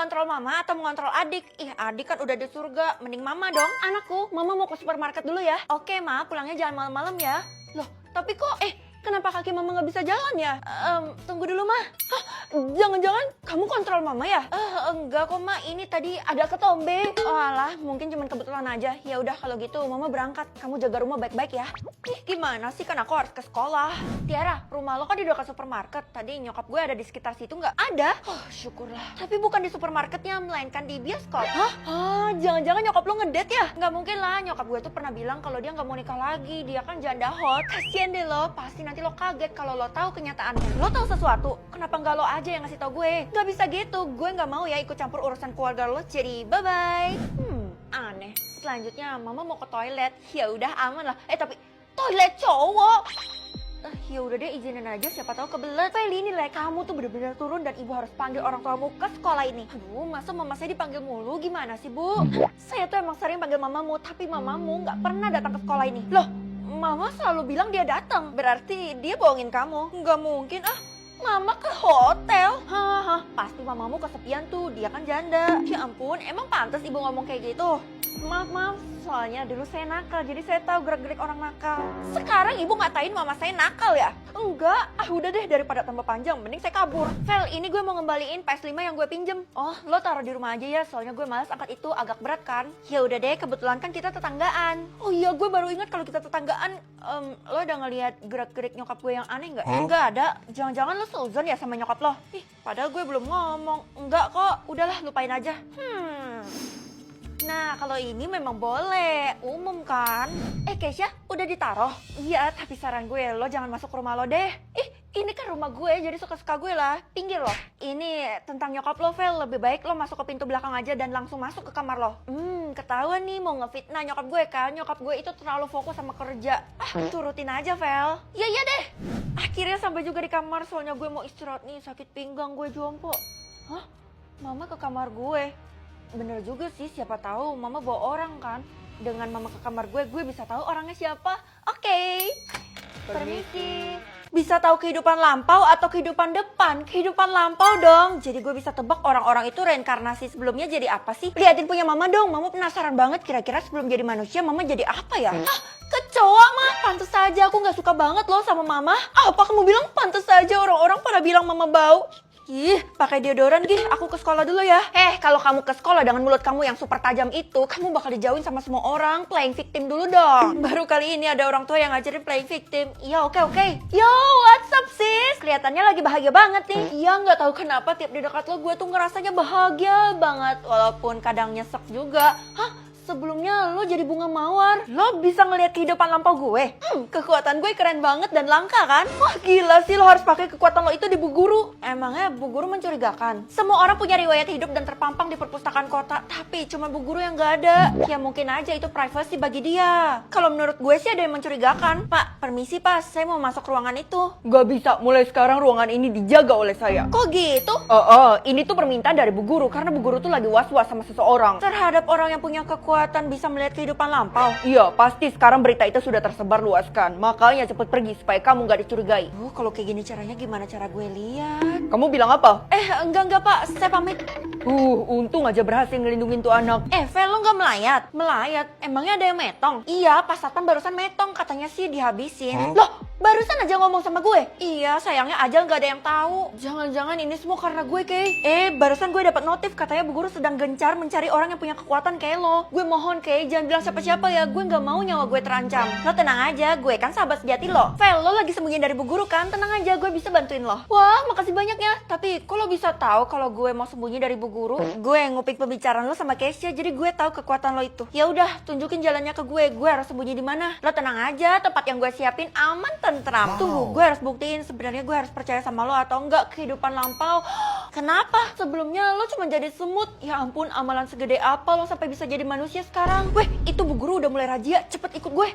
ngontrol mama atau mau ngontrol adik? Ih, adik kan udah di surga, mending mama dong. Anakku, mama mau ke supermarket dulu ya. Oke, ma, pulangnya jangan malam-malam ya. Loh, tapi kok, kenapa kaki mama nggak bisa jalan ya? Tunggu dulu, ma. Hah, jangan-jangan kamu kontrol mama ya? Enggak kok, ma. Ini tadi ada ketombe. Oh alah, mungkin cuma kebetulan aja. Ya udah kalau gitu, mama berangkat. Kamu jaga rumah baik-baik ya. Ih, gimana sih? Kan aku harus ke sekolah. Tiara, rumah lo kan di dekat supermarket. Tadi nyokap gue ada di sekitar situ nggak? Ada. Oh, syukurlah. Tapi bukan di supermarketnya, melainkan di bioskop. Hah? Jangan-jangan nyokap lo ngedate ya? Nggak mungkin lah. Nyokap gue tuh pernah bilang kalau dia nggak mau nikah lagi. Dia kan janda hot. Kasian deh lo. Pasti nanti lo kaget kalau lo tahu kenyataannya. Lo tahu sesuatu? Kenapa nggak lo aja yang ngasih tau gue? Nggak bisa gitu. Gue nggak mau ya ikut campur urusan keluarga lo. Jadi bye-bye. Aneh. Selanjutnya mama mau ke toilet. Ya udah aman lah. Tapi toilet cowok. Ya udah deh, izinin aja, siapa tahu kebelet. Feli, ini kamu tuh bener-bener turun dan ibu harus panggil orang tuamu ke sekolah ini. Aduh, masa mama saya dipanggil mulu? Gimana sih, Bu? Saya tuh emang sering panggil mamamu, tapi mamamu nggak pernah datang ke sekolah ini. Loh, mama selalu bilang dia datang. Berarti dia bohongin kamu? Nggak mungkin, Mama ke hotel? Hahaha, pasti mamamu kesepian tuh, dia kan janda. Ya ampun, emang pantas ibu ngomong kayak gitu? Maaf, soalnya dulu saya nakal, jadi saya tahu gerak-gerik orang nakal. Sekarang ibu ngatain mama saya nakal ya? Enggak, udah deh, daripada tambah panjang, mending saya kabur. Vel, ini gue mau ngembaliin PS5 yang gue pinjem. Oh, lo taruh di rumah aja ya, soalnya gue malas angkat itu, agak berat kan? Ya udah deh, kebetulan kan kita tetanggaan. Oh iya, gue baru ingat kalau kita tetanggaan. Lo udah ngeliat gerak-gerik nyokap gue yang aneh nggak? Enggak ada, jangan-jangan lo seuzon ya sama nyokap lo? Ih, padahal gue belum ngomong. Enggak kok, udahlah lupain aja. Nah, kalau ini memang boleh, umum kan? Keisha, udah ditaruh? Iya, tapi saran gue, lo jangan masuk rumah lo deh. Ini kan rumah gue, jadi suka-suka gue lah. Pinggir lo. Ini tentang nyokap lo, Vel. Lebih baik lo masuk ke pintu belakang aja dan langsung masuk ke kamar lo. Ketahuan nih mau ngefitnah nyokap gue kan. Nyokap gue itu terlalu fokus sama kerja. Turutin aja, Vel. Iya deh. Akhirnya sampai juga di kamar, soalnya gue mau istirahat nih. Sakit pinggang gue jompo. Hah? Mama ke kamar gue? Bener juga sih, siapa tahu mama bawa orang kan. Dengan mama ke kamar gue bisa tahu orangnya siapa. Oke. Permisi. Bisa tahu kehidupan lampau atau kehidupan depan? Kehidupan lampau dong. Jadi gue bisa tebak orang-orang itu reinkarnasi sebelumnya jadi apa sih? Liatin punya mama dong. Mama penasaran banget kira-kira sebelum jadi manusia mama jadi apa ya? Kecoa mah. Pantes saja aku gak suka banget loh sama mama. Apa kamu bilang pantes saja? Orang-orang pada bilang mama bau. Ih, pakai deodoran gih, aku ke sekolah dulu ya. Kalau kamu ke sekolah dengan mulut kamu yang super tajam itu, kamu bakal dijauhin sama semua orang. Playing victim dulu dong. Baru kali ini ada orang tua yang ngajarin playing victim. Iya, oke. Yo, what's up sis? Kelihatannya lagi bahagia banget nih. Iya, nggak tahu kenapa tiap di dekat lo gue tuh ngerasanya bahagia banget. Walaupun kadang nyesek juga. Hah? Sebelumnya lo jadi bunga mawar. Lo bisa ngelihat kehidupan lampau gue. Kekuatan gue keren banget dan langka kan? Wah gila sih, lo harus pakai kekuatan lo itu di Bu Guru. Emangnya Bu Guru mencurigakan? Semua orang punya riwayat hidup dan terpampang di perpustakaan kota. Tapi cuma Bu Guru yang gak ada. Ya mungkin aja itu privasi bagi dia. Kalau menurut gue sih ada yang mencurigakan. Pak, permisi pas, saya mau masuk ruangan itu. Gak bisa, mulai sekarang ruangan ini dijaga oleh saya. Kok gitu? Ini tuh permintaan dari Bu Guru. Karena Bu Guru tuh lagi was-was sama seseorang. Terhadap orang yang punya kekuatan bisa melihat kehidupan lampau. Iya, pasti sekarang berita itu sudah tersebar luaskan. Makanya cepet pergi supaya kamu gak dicurigai. Kalau kayak gini caranya gimana cara gue lihat? Kamu bilang apa? Enggak Pak, saya pamit. Untung aja berhasil ngelindungin tuh anak. Vel, lo gak melayat? Melayat? Emangnya ada yang metong? Iya, pas satpam barusan metong, katanya sih dihabisin. Loh, barusan aja ngomong sama gue. Iya, sayangnya aja gak ada yang tahu. Jangan-jangan ini semua karena gue, Kay. Barusan gue dapat notif katanya Bu Guru sedang gencar mencari orang yang punya kekuatan kayak lo. Gue mohon, Kay, jangan bilang siapa-siapa ya. Gue gak mau nyawa gue terancam. Lo tenang aja, gue kan sahabat sejati lo. Vel, lo lagi sembunyi dari Bu Guru kan? Tenang aja, gue bisa bantuin lo. Wah, makasih banyak ya. Tapi kok lo bisa tahu kalau gue mau sembunyi dari Bu Guru? Gue ngupik pembicaraan lo sama Keisha, jadi gue tahu kekuatan lo itu. Ya udah, tunjukin jalannya ke gue. Gue harus sembunyi di mana? Lo tenang aja, tempat yang gue siapin aman tentram. Tunggu, gue harus buktiin sebenarnya gue harus percaya sama lo atau enggak kehidupan lampau. Kenapa? Sebelumnya lo cuma jadi semut. Ya ampun, amalan segede apa lo sampai bisa jadi manusia sekarang? Weh, itu Bu Guru udah mulai razia. Cepet ikut gue.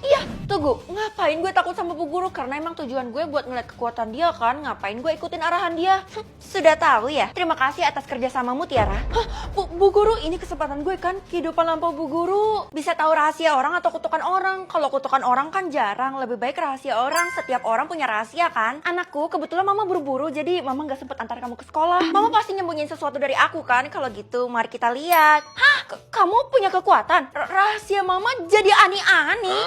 Iya, tunggu. Ngapain gue takut sama Bu Guru? Karena emang tujuan gue buat ngeliat kekuatan dia kan. Ngapain gue ikutin arahan dia? Sudah tahu ya? Terima kasih atas kerjasamamu, Tiara. Bu Guru, ini kesempatan gue kan. Kehidupan lampau Bu Guru. Bisa tahu rahasia orang atau kutukan orang. Kalau kutukan orang kan jarang. Lebih baik rahasia orang. Setiap orang punya rahasia kan? Anakku, kebetulan mama buru-buru. Jadi mama gak sempet antar kamu ke sekolah. Mama pasti nyembunyiin sesuatu dari aku kan? Kalau gitu, mari kita lihat. Hah? Kamu punya kekuatan? Rahasia mama jadi ani-ani?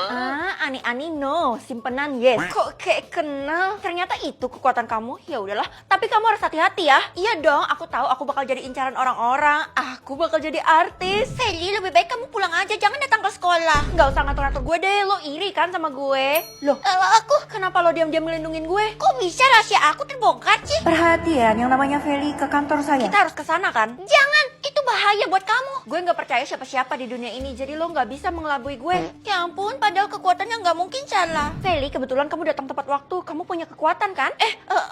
Ani-ani no, simpenan yes. Kok kayak kenal? Ternyata itu kekuatan kamu. Ya udahlah, tapi kamu harus hati-hati ya. Iya dong, aku tahu aku bakal jadi incaran orang-orang. Aku bakal jadi artis. Feli, lebih baik kamu pulang aja, jangan datang ke sekolah. Nggak usah ngatur-ngatur gue deh, lo iri kan sama gue? Loh, aku kenapa lo diam-diam melindungin gue? Kok bisa rahasia aku terbongkar sih? Perhatian, yang namanya Feli ke kantor saya. Kita harus ke sana kan? Jangan, itu bahaya buat kamu. Gue nggak percaya siapa-siapa di dunia ini, jadi lo nggak bisa mengelabui gue. Ya ampun, padahal kekuatannya nggak mungkin salah. Feli, kebetulan kamu datang tepat waktu. Kamu punya kekuatan kan?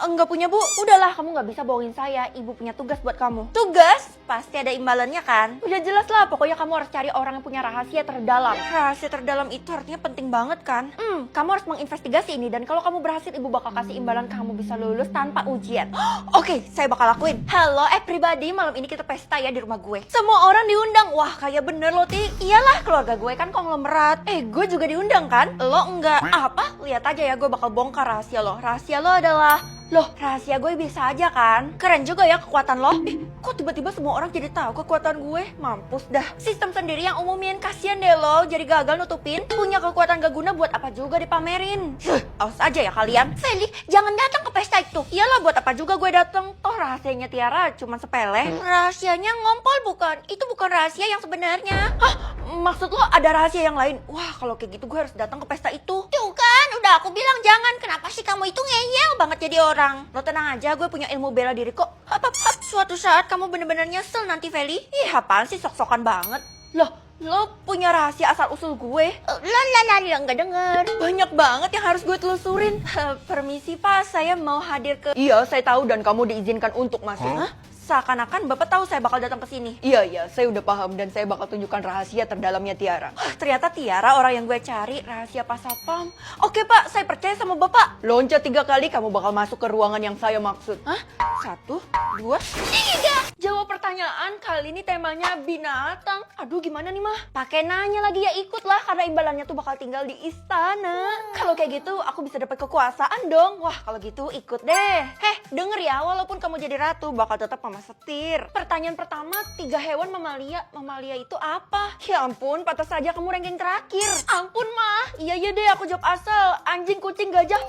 Enggak punya Bu. Udahlah, kamu nggak bisa bohongin saya. Ibu punya tugas buat kamu. Tugas? Pasti ada imbalannya kan? Udah jelas lah, pokoknya kamu harus cari orang yang punya rahasia terdalam. Rahasia terdalam itu artinya penting banget kan? Kamu harus menginvestigasi ini, dan kalau kamu berhasil, ibu bakal kasih imbalan kamu bisa lulus tanpa ujian. Oke, saya bakal lakuin. Halo everybody, malam ini kita pesta ya di rumah gue. Semua orang diundang. Wah, kayak bener loh, Ti. Iyalah, keluarga gue kan konglomerat. Gue juga diundang kan? Lo enggak. Apa? Lihat aja ya, gue bakal bongkar rahasia lo. Rahasia lo adalah... Loh, rahasia gue bisa aja kan? Keren juga ya kekuatan lo. Kok tiba-tiba semua orang jadi tahu kekuatan gue? Mampus dah. Sistem sendiri yang umumin. Kasian deh lo, jadi gagal nutupin. Punya kekuatan gak guna buat apa juga dipamerin. Awas aja ya kalian. Feli, jangan datang ke pesta itu. Iyalah, buat apa juga gue datang? Toh rahasianya Tiara cuma sepele. Rahasianya ngompol bukan? Itu bukan rahasia yang sebenarnya. Hah? Maksud lo ada rahasia yang lain? Wah, kalau kayak gitu gue harus datang ke pesta itu. Tuh kan, udah aku bilang jangan. Kenapa sih kamu itu ngeyel banget jadi orang? Lo tenang aja, gue punya ilmu bela diri kok. Suatu saat kamu bener-bener nyesel nanti, Feli. Ih, apaan sih, sok-sokan banget. Loh, lo punya rahasia asal-usul gue? Nggak denger. Banyak banget yang harus gue telusurin. Permisi Pak, saya mau hadir ke... Iya, saya tahu dan kamu diizinkan untuk masuk. Hah? Seakan-akan Bapak tahu saya bakal datang ke sini. Iya, saya udah paham dan saya bakal tunjukkan rahasia terdalamnya Tiara. Ternyata Tiara orang yang gue cari, rahasia Pak Satpam. Oke Pak, saya percaya sama Bapak. Loncat 3 kali, kamu bakal masuk ke ruangan yang saya maksud. Hah? 1, 2, 3. Jawab pertanyaan, kali ini temanya binatang. Aduh, gimana nih mah? Pakai nanya lagi ya, ikutlah karena imbalannya tuh bakal tinggal di istana. Kalau kayak gitu, aku bisa dapat kekuasaan dong. Wah, kalau gitu ikut deh. Denger ya, walaupun kamu jadi ratu, bakal tetap mama setir. Pertanyaan pertama, 3 hewan mamalia. Mamalia itu apa? Ya ampun, patah saja kamu ranking terakhir. Ampun mah, iya deh aku jawab asal. Anjing, kucing, gajah.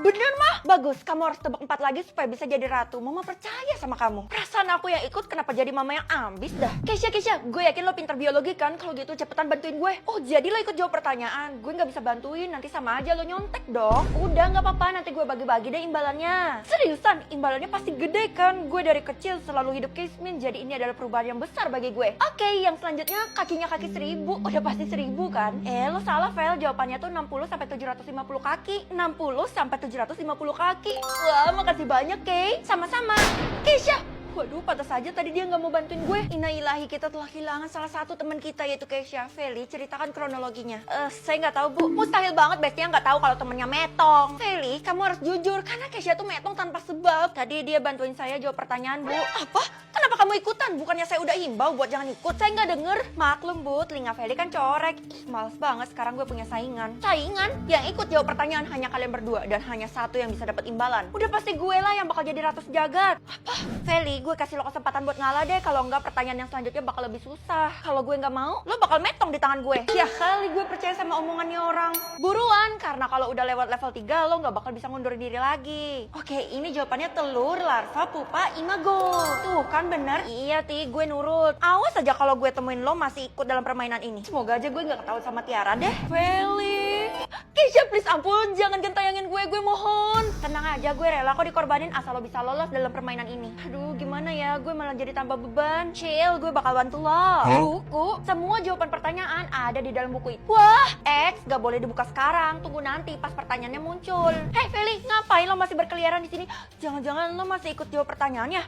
Bener mah? Bagus, kamu harus tebak 4 lagi supaya bisa jadi ratu. Mama percaya sama kamu. Perasaan aku yang ikut, kenapa jadi mama yang ambis dah? Keisha, gue yakin lo pintar biologi kan? Kalau gitu cepetan bantuin gue. Oh, jadi lo ikut jawab pertanyaan. Gue nggak bisa bantuin, nanti sama aja lo nyontek dong. Udah, nggak apa-apa, nanti gue bagi-bagi deh imbalannya. Seriusan, imbalannya pasti gede kan? Gue dari kecil selalu hidup kismin, jadi ini adalah perubahan yang besar bagi gue. Oke, yang selanjutnya kakinya kaki 1000. Udah pasti 1000 kan? Lo salah, Vel. Jawabannya tuh 60 sampai 750 kaki. 60 sampai 750 kaki. Wah, makasih banyak, Kay. Sama-sama. Keisha. Waduh, pantas saja tadi dia nggak mau bantuin gue. Innalillahi, kita telah kehilangan salah satu teman kita yaitu Keisha. Feli, ceritakan kronologinya. Saya nggak tahu, Bu. Mustahil banget Bestia nggak tahu kalau temennya metong. Feli, kamu harus jujur karena Keisha tuh metong tanpa sebab. Tadi dia bantuin saya jawab pertanyaan, Bu. Apa? Kenapa kamu ikutan? Bukannya saya udah himbau buat jangan ikut. Saya nggak denger. Maklum, Bu, telinga Feli kan corek. Males banget sekarang gue punya saingan. Saingan? Yang ikut jawab pertanyaan hanya kalian berdua dan hanya satu yang bisa dapat imbalan. Udah pasti gue lah yang bakal jadi ratu sejagat. Apa? Feli, gue kasih lo kesempatan buat ngalah deh. Kalau enggak, pertanyaan yang selanjutnya bakal lebih susah. Kalau gue nggak mau, lo bakal metong di tangan gue. Ya kali gue percaya sama omongannya orang. Buruan, karena kalau udah lewat level 3, lo nggak bakal bisa ngundurin diri lagi. Oke, ini jawabannya telur, larva, pupa, imago. Tuh kan bener. Iya, Ti, gue nurut. Awas aja kalau gue temuin lo masih ikut dalam permainan ini. Semoga aja gue nggak ketahuan sama Tiara deh. Feli, Keisha, please ampun, jangan gentayangin gue mohon. Tenang aja, gue rela kok dikorbanin asal lo bisa lolos dalam permainan ini. Aduh, gimana ya, gue malah jadi tambah beban. Chill, gue bakal bantu lo. Buku, semua jawaban pertanyaan ada di dalam buku itu. Wah, X, gak boleh dibuka sekarang. Tunggu nanti pas pertanyaannya muncul. Hei Feli, ngapain lo masih berkeliaran di sini? Jangan-jangan lo masih ikut jawab pertanyaannya?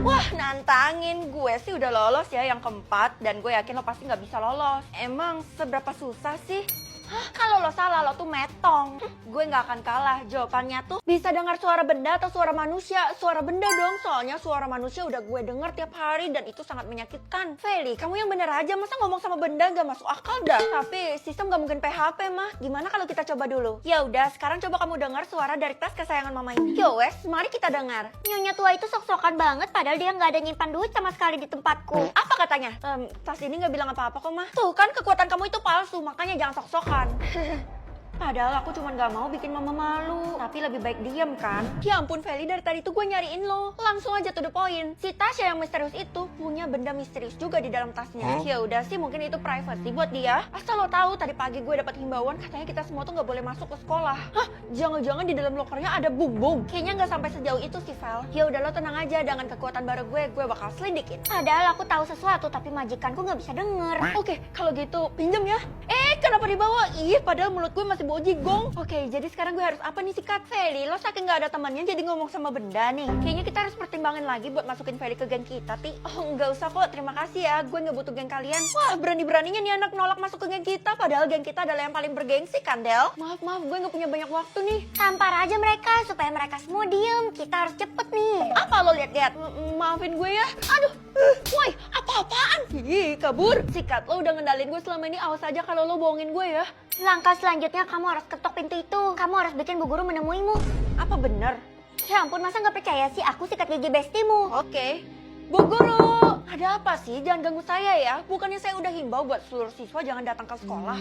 Wah, nantangin. Gue sih udah lolos ya yang keempat, dan gue yakin lo pasti gak bisa lolos. Emang seberapa susah sih? Hah? Kalau lo salah, lo tuh metong. Gue nggak akan kalah. Jawabannya tuh bisa dengar suara benda atau suara manusia. Suara benda dong, soalnya suara manusia udah gue denger tiap hari dan itu sangat menyakitkan. Feli, kamu yang bener aja, masa ngomong sama benda gak masuk akal dah. Tapi sistem gak mungkin PHP mah. Gimana kalau kita coba dulu? Ya udah, sekarang coba kamu dengar suara dari tas kesayangan mama ini. Yo wes, mari kita dengar. Nyonya tua itu sok-sokan banget, padahal dia nggak ada nyimpan duit sama sekali di tempatku. Apa katanya? Tas ini nggak bilang apa-apa kok mah. Tuh kan kekuatan kamu itu palsu, makanya jangan sok-sokan. Padahal aku cuma gak mau bikin mama malu. Tapi lebih baik diem kan? Ya ampun Feli, dari tadi tuh gue nyariin lo. Langsung aja to the point. Si Tasya yang misterius itu punya benda misterius juga di dalam tasnya. Ya udah sih, mungkin itu privacy buat dia. Asal lo tahu, tadi pagi gue dapat himbauan katanya kita semua tuh gak boleh masuk ke sekolah. Hah? Jangan-jangan di dalam lokernya ada bumbung? Kayaknya gak sampai sejauh itu sih Vel. Ya udah, lo tenang aja, dengan kekuatan baru gue bakal selidikin. Padahal aku tahu sesuatu tapi majikanku gak bisa denger. Oke, kalau gitu pinjem ya. Kenapa dibawa? Ih, padahal mulut gue masih bau jigong. Oke, jadi sekarang gue harus apa nih sikat? Feli, lo saking gak ada temannya jadi ngomong sama benda nih. Kayaknya kita harus pertimbangin lagi buat masukin Feli ke geng kita, Ti. Oh, nggak usah kok, terima kasih ya. Gue nggak butuh geng kalian. Wah, berani-beraninya nih anak nolak masuk ke geng kita. Padahal geng kita adalah yang paling bergengsi kan, Del? Maaf, gue nggak punya banyak waktu nih. Tampar aja mereka supaya mereka semua diem. Kita harus cepet nih. Apa lo lihat-lihat? Maafin gue ya. Aduh, woi, apa-apaan? Ih, kabur. Sikat, lo udah ngendalin gue selama ini. Awas aja kalau lo bohongin gue ya. Langkah selanjutnya kamu harus ketok pintu itu. Kamu harus bikin Bu Guru menemuimu. Apa bener? Ya ampun, masa nggak percaya sih aku sikat gigi bestimu? Oke. Bu Guru, ada apa sih? Jangan ganggu saya ya. Bukannya saya udah himbau buat seluruh siswa jangan datang ke sekolah.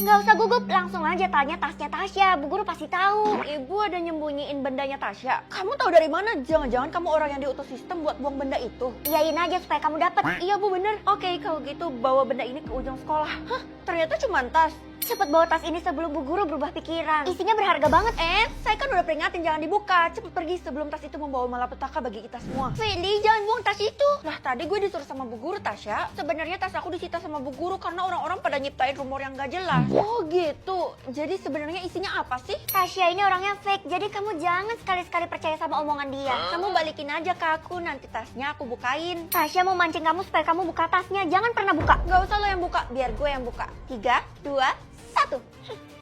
Nggak usah gugup. Langsung aja tanya tasnya Tasya. Bu Guru pasti tahu. Ibu ada nyembunyiin bendanya Tasya. Kamu tahu dari mana? Jangan-jangan kamu orang yang diutus sistem buat buang benda itu. Iyain aja supaya kamu dapat. Iya Bu, bener. Oke, kalau gitu bawa benda ini ke ujung sekolah. Hah? Ternyata cuma tas. Cepet bawa tas ini sebelum Bu Guru berubah pikiran. Isinya berharga banget. Saya kan udah peringatin jangan dibuka. Cepet pergi sebelum tas itu membawa malapetaka bagi kita semua. Feli, jangan buang tas itu. Lah, tadi gue disuruh sama Bu Guru, Tasya. Sebenarnya tas aku disita sama Bu Guru karena orang-orang pada nyiptain rumor yang gak jelas. Oh gitu. Jadi sebenarnya isinya apa sih? Tasya ini orangnya fake. Jadi kamu jangan sekali-sekali percaya sama omongan dia. Kamu balikin aja ke aku, nanti tasnya aku bukain. Tasya mau mancing kamu supaya kamu buka tasnya. Jangan pernah buka. Gak usah lo yang buka, biar gue yang buka. 3, 2, 1.